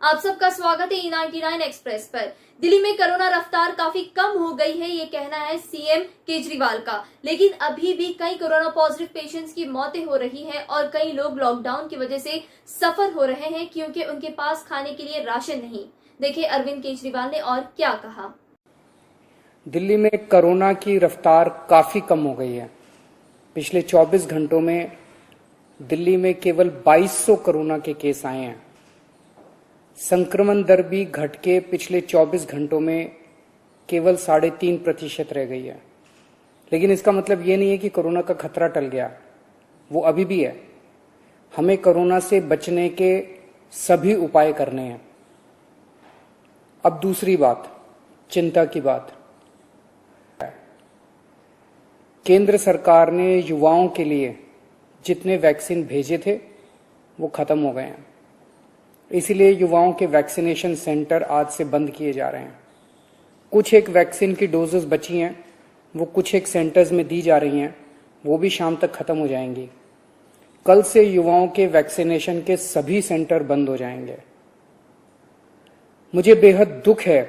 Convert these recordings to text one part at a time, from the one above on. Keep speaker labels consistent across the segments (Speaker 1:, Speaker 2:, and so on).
Speaker 1: आप सबका स्वागत है E99 एक्सप्रेस पर। दिल्ली में कोरोना रफ्तार काफी कम हो गई है, ये कहना है सीएम केजरीवाल का। लेकिन अभी भी कई कोरोना पॉजिटिव पेशेंट्स की मौतें हो रही हैं और कई लोग लॉकडाउन की वजह से सफर हो रहे हैं क्योंकि उनके पास खाने के लिए राशन नहीं। देखिए अरविंद केजरीवाल ने और क्या कहा।
Speaker 2: दिल्ली में कोरोना की रफ्तार काफी कम हो गई है। पिछले 24 घंटों में दिल्ली में केवल 2200 कोरोना के केस आए हैं। संक्रमण दर भी घट के पिछले 24 घंटों में केवल 3.5% रह गई है। लेकिन इसका मतलब ये नहीं है कि कोरोना का खतरा टल गया, वो अभी भी है। हमें कोरोना से बचने के सभी उपाय करने हैं। अब दूसरी बात, चिंता की बात। केंद्र सरकार ने युवाओं के लिए जितने वैक्सीन भेजे थे वो खत्म हो गए हैं। इसीलिए युवाओं के वैक्सीनेशन सेंटर आज से बंद किए जा रहे हैं। कुछ एक वैक्सीन की डोजेस बची हैं, वो कुछ एक सेंटर्स में दी जा रही हैं, वो भी शाम तक खत्म हो जाएंगी। कल से युवाओं के वैक्सीनेशन के सभी सेंटर बंद हो जाएंगे। मुझे बेहद दुख है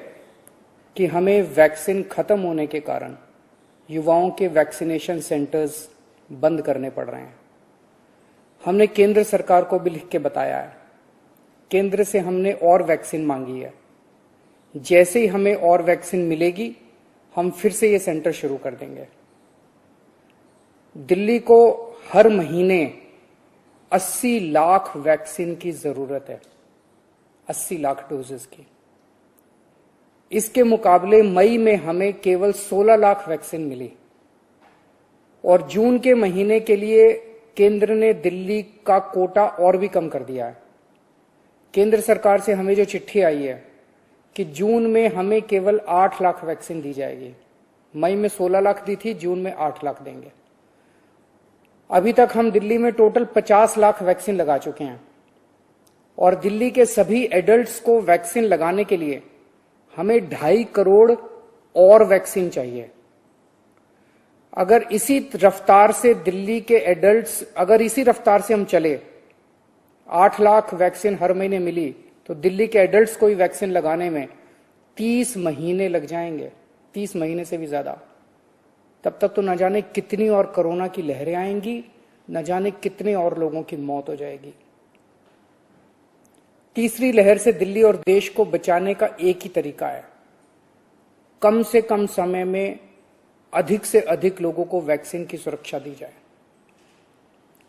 Speaker 2: कि हमें वैक्सीन खत्म होने के कारण युवाओं के वैक्सीनेशन सेंटर्स बंद करने पड़ रहे हैं। हमने केंद्र सरकार को भी लिख के बताया है। केंद्र से हमने और वैक्सीन मांगी है। जैसे ही हमें और वैक्सीन मिलेगी हम फिर से ये सेंटर शुरू कर देंगे। दिल्ली को हर महीने 80 लाख वैक्सीन की जरूरत है, 80 लाख डोजेस की। इसके मुकाबले मई में हमें केवल 16 लाख वैक्सीन मिली और जून के महीने के लिए केंद्र ने दिल्ली का कोटा और भी कम कर दिया है। केंद्र सरकार से हमें जो चिट्ठी आई है कि जून में हमें केवल 8 लाख वैक्सीन दी जाएगी। मई में 16 लाख दी थी, जून में 8 लाख देंगे। अभी तक हम दिल्ली में टोटल 50 लाख वैक्सीन लगा चुके हैं और दिल्ली के सभी एडल्ट्स को वैक्सीन लगाने के लिए हमें 2.5 करोड़ और वैक्सीन चाहिए। अगर इसी रफ्तार से दिल्ली के एडल्ट्स, अगर इसी रफ्तार से हम चले, 8 लाख वैक्सीन हर महीने मिली तो दिल्ली के एडल्ट्स को ही वैक्सीन लगाने में 30 महीने लग जाएंगे, 30 महीने से भी ज्यादा। तब तक तो न जाने कितनी और कोरोना की लहरें आएंगी, न जाने कितने और लोगों की मौत हो जाएगी। तीसरी लहर से दिल्ली और देश को बचाने का एक ही तरीका है, कम से कम समय में अधिक से अधिक लोगों को वैक्सीन की सुरक्षा दी जाए।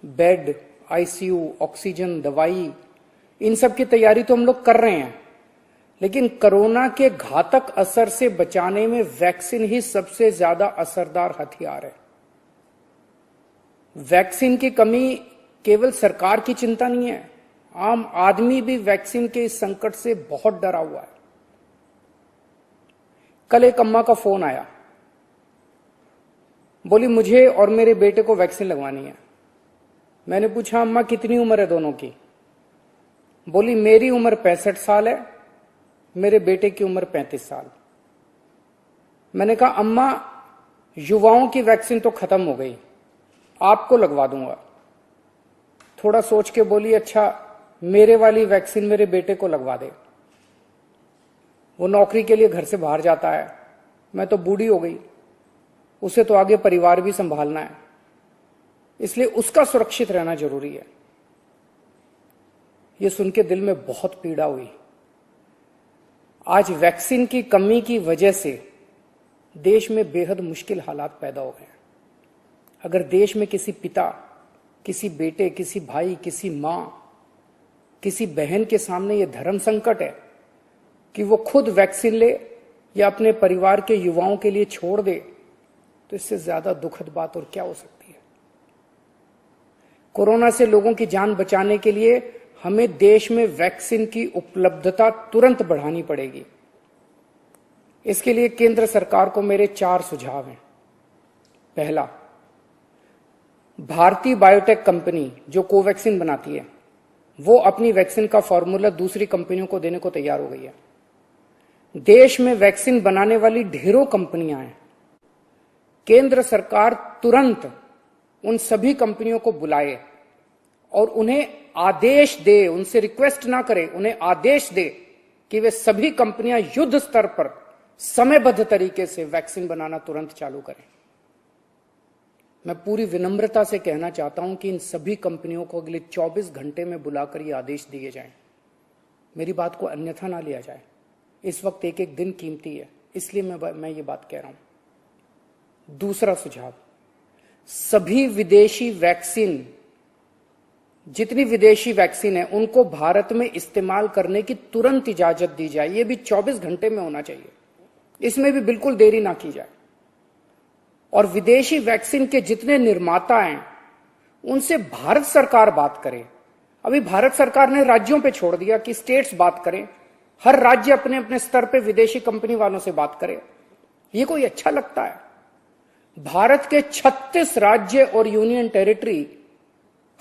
Speaker 2: बेड, आईसीयू, ऑक्सीजन, दवाई, इन सब की तैयारी तो हम लोग कर रहे हैं, लेकिन कोरोना के घातक असर से बचाने में वैक्सीन ही सबसे ज्यादा असरदार हथियार है। वैक्सीन की कमी केवल सरकार की चिंता नहीं है, आम आदमी भी वैक्सीन के इस संकट से बहुत डरा हुआ है। कल एक अम्मा का फोन आया, बोली मुझे और मेरे बेटे को वैक्सीन लगवानी है। मैंने पूछा अम्मा कितनी उम्र है दोनों की? बोली मेरी उम्र 65 साल है, मेरे बेटे की उम्र 35 साल। मैंने कहा अम्मा युवाओं की वैक्सीन तो खत्म हो गई, आपको लगवा दूंगा। थोड़ा सोच के बोली अच्छा मेरे वाली वैक्सीन मेरे बेटे को लगवा दे, वो नौकरी के लिए घर से बाहर जाता है, मैं तो बूढ़ी हो गई, उसे तो आगे परिवार भी संभालना है, इसलिए उसका सुरक्षित रहना जरूरी है। यह सुन के दिल में बहुत पीड़ा हुई। आज वैक्सीन की कमी की वजह से देश में बेहद मुश्किल हालात पैदा हो गए। अगर देश में किसी पिता, किसी बेटे, किसी भाई, किसी मां, किसी बहन के सामने यह धर्म संकट है कि वो खुद वैक्सीन ले या अपने परिवार के युवाओं के लिए छोड़ दे, तो इससे ज्यादा दुखद बात और क्या हो सकती है। कोरोना से लोगों की जान बचाने के लिए हमें देश में वैक्सीन की उपलब्धता तुरंत बढ़ानी पड़ेगी। इसके लिए केंद्र सरकार को मेरे 4 सुझाव हैं। पहला, भारतीय बायोटेक कंपनी जो कोवैक्सीन बनाती है, वो अपनी वैक्सीन का फॉर्मूला दूसरी कंपनियों को देने को तैयार हो गई है। देश में वैक्सीन बनाने वाली ढेरों कंपनियां हैं। केंद्र सरकार तुरंत उन सभी कंपनियों को बुलाए और उन्हें आदेश दे, उनसे रिक्वेस्ट ना करे, उन्हें आदेश दे कि वे सभी कंपनियां युद्ध स्तर पर समयबद्ध तरीके से वैक्सीन बनाना तुरंत चालू करें। मैं पूरी विनम्रता से कहना चाहता हूं कि इन सभी कंपनियों को अगले 24 घंटे में बुलाकर ये आदेश दिए जाएं। मेरी बात को अन्यथा ना लिया जाए। इस वक्त एक एक दिन कीमती है, इसलिए मैं ये बात कह रहा हूं। दूसरा सुझाव, सभी विदेशी वैक्सीन, जितनी विदेशी वैक्सीन है उनको भारत में इस्तेमाल करने की तुरंत इजाजत दी जाए। ये भी 24 घंटे में होना चाहिए, इसमें भी बिल्कुल देरी ना की जाए। और विदेशी वैक्सीन के जितने निर्माता हैं उनसे भारत सरकार बात करे। अभी भारत सरकार ने राज्यों पे छोड़ दिया कि स्टेट्स बात करें, हर राज्य अपने अपने स्तर पे विदेशी कंपनी वालों से बात करे। ये कोई अच्छा लगता है? भारत के 36 राज्य और यूनियन टेरिटरी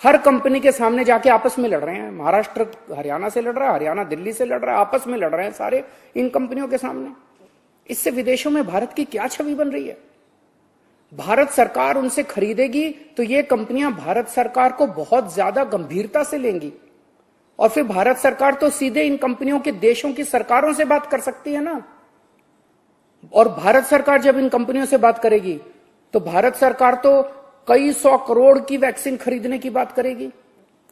Speaker 2: हर कंपनी के सामने जाके आपस में लड़ रहे हैं। महाराष्ट्र हरियाणा से लड़ रहा है, हरियाणा दिल्ली से लड़ रहा है, आपस में लड़ रहे हैं सारे इन कंपनियों के सामने। इससे विदेशों में भारत की क्या छवि बन रही है? भारत सरकार उनसे खरीदेगी तो ये कंपनियां भारत सरकार को बहुत ज्यादा गंभीरता से लेंगी और फिर भारत सरकार तो सीधे इन कंपनियों के देशों की सरकारों से बात कर सकती है ना। और भारत सरकार जब इन कंपनियों से बात करेगी तो भारत सरकार तो कई 100 करोड़ की वैक्सीन खरीदने की बात करेगी,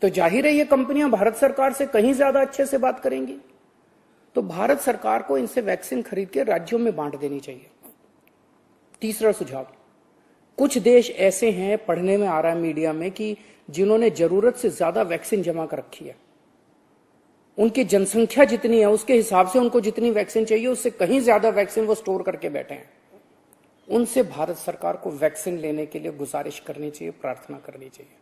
Speaker 2: तो जाहिर है ये कंपनियां भारत सरकार से कहीं ज्यादा अच्छे से बात करेंगी। तो भारत सरकार को इनसे वैक्सीन खरीद के राज्यों में बांट देनी चाहिए। तीसरा सुझाव, कुछ देश ऐसे हैं, पढ़ने में आ रहा है मीडिया में, कि जिन्होंने जरूरत से ज्यादा वैक्सीन जमा कर रखी है। उनकी जनसंख्या जितनी है उसके हिसाब से उनको जितनी वैक्सीन चाहिए उससे कहीं ज्यादा वैक्सीन वो स्टोर करके बैठे हैं। उनसे भारत सरकार को वैक्सीन लेने के लिए गुजारिश करनी चाहिए, प्रार्थना करनी चाहिए।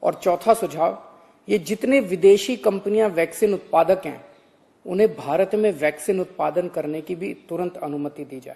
Speaker 2: और चौथा सुझाव, ये जितने विदेशी कंपनियां वैक्सीन उत्पादक हैं उन्हें भारत में वैक्सीन उत्पादन करने की भी तुरंत अनुमति दी जाए।